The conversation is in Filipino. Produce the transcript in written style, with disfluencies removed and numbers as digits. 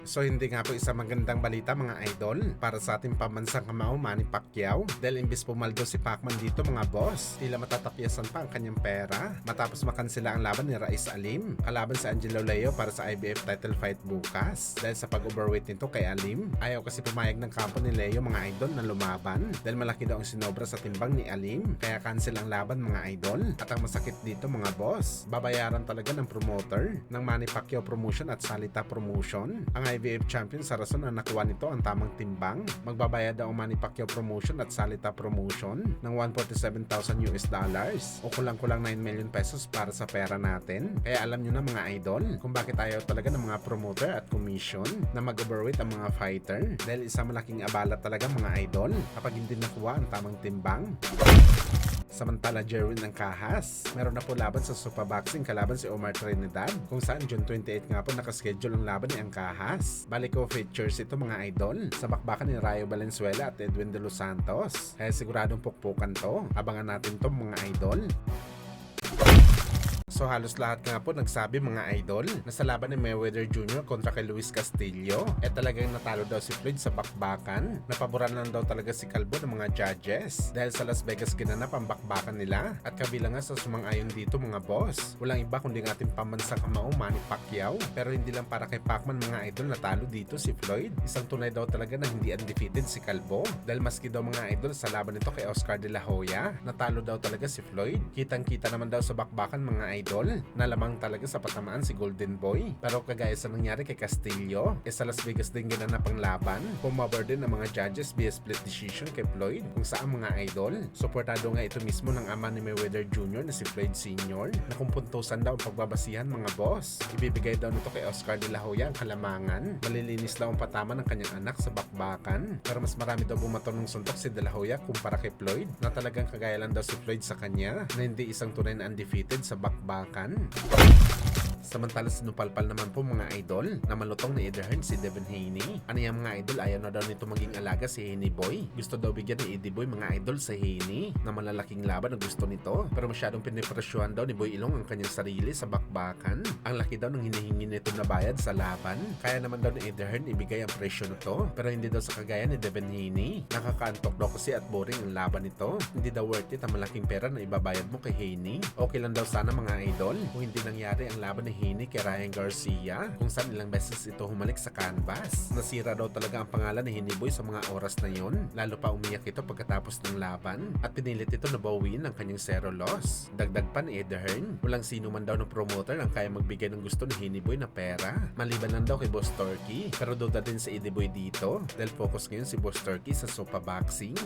So hindi nga po isang magandang balita mga idol para sa ating pambansang kamao Manny Pacquiao dahil imbis pumaldo si Pacman dito mga boss, tila matatapyasan pa ang kanyang pera matapos makansela ang laban ni Rais Alim kalaban si Angelo Leo para sa IBF title fight bukas. Dahil sa pag-overweight nito kay Alim, ayaw kasi pumayag ng kampo ni Leo mga idol na lumaban dahil malaki daw ang sinobra sa timbang ni Alim kaya cancel ang laban mga idol. At ang masakit dito mga boss, babayaran talaga ng promoter ng Manny Pacquiao Promotion at Salita Promotion ang IBF champion sa rason na nakuha nito ang tamang timbang. Magbabayad daw ang Manny Pacquiao Promotion at Salita Promotion ng 147,000 US dollars o kulang-kulang 9 million pesos para sa pera natin. Kaya alam nyo na mga idol kung bakit ayaw talaga ng mga promoter at commission na mag-overweight ang mga fighter dahil isa malaking abala talaga mga idol kapag hindi nakuha ang tamang timbang. Samantala Jerwin ng Kahas, meron na po laban sa Super Boxing kalaban si Omar Trinidad kung saan June 28 nga po nakaschedule ang laban ni Angkahas. Balik ko features ito mga idol sa bakbakan ni Rayo Valenzuela at Edwin De Los Santos. Kaya siguradong pukpukan to. Abangan natin to mga idol. So halos lahat nga po nagsabi mga idol na sa laban ni Mayweather Jr. kontra kay Luis Castillo talagang natalo daw si Floyd sa bakbakan. Napaboran lang daw talaga si Calvo ng mga judges dahil sa Las Vegas ginanap ang bakbakan nila at kabilang nga sa sumang-ayon dito mga boss. Walang iba kundi ang ating pambansang kamao Manny Pacquiao, pero hindi lang para kay Pacman mga idol natalo dito si Floyd. Isang tunay daw talaga na hindi undefeated si Calvo dahil maski daw mga idol sa laban nito kay Oscar De La Hoya natalo daw talaga si Floyd. Kitang-kita naman daw sa bakbakan mga idol na lamang talaga sa patamaan si Golden Boy. Pero kagaya sa nangyari kay Castillo, sa Las Vegas din ginanap ang laban. Pumabor din ng mga judges via split decision kay Floyd kung saan mga idol. Suportado nga ito mismo ng ama ni Mayweather Jr. na si Floyd Sr. na kung puntusan daw ang pagbabasihan mga boss. Ibibigay daw nito kay Oscar De La Hoya ang kalamangan. Malilinis daw ang patama ng kanyang anak sa bakbakan. Pero mas marami daw bumato ng suntok si De La Hoya kumpara kay Floyd na talagang kagaya lang daw si Floyd sa kanya na hindi isang tunay na undefeated sa bakbakan. Samantala sinupalpal naman po mga idol na malutong ni Eddie Hearn si Devin Haney. Ano yung mga idol, ayaw na daw nito maging alaga si Haney Boy. Gusto daw bigyan ni Eddie Boy mga idol sa Haney na malalaking laban na gusto nito. Pero masyadong pinipresyuhan daw ni Boy Ilong ang kanyang sarili sa bakbakan. Ang laki daw ng hinihingi nito na bayad sa laban. Kaya naman daw ni Eddie Hearn ibigay ang presyo nito. Pero hindi daw sa kagaya ni Devin Haney. Nakakaantok daw kasi at boring ang laban nito. Hindi daw worth it ang malaking pera na ibabayad mo kay Haney. Okay lang daw sana mga idol kung hindi nangyari ang laban ni Haney kay Ryan Garcia kung saan ilang beses ito humalik sa canvas. Nasira daw talaga ang pangalan ni Haney Boy sa mga oras na yon. Lalo pa umiyak ito pagkatapos ng laban at pinilit ito na bawiin ang kanyang zero loss. Dagdag pa ni Eddie Hearn, walang sino man daw ng promoter ang kaya magbigay ng gusto ni Haney Boy na pera. Maliban lang daw kay Boss Turkey. Pero duda din si Eddie Boy dito dahil focus ngayon si Boss Turkey sa Super Boxing.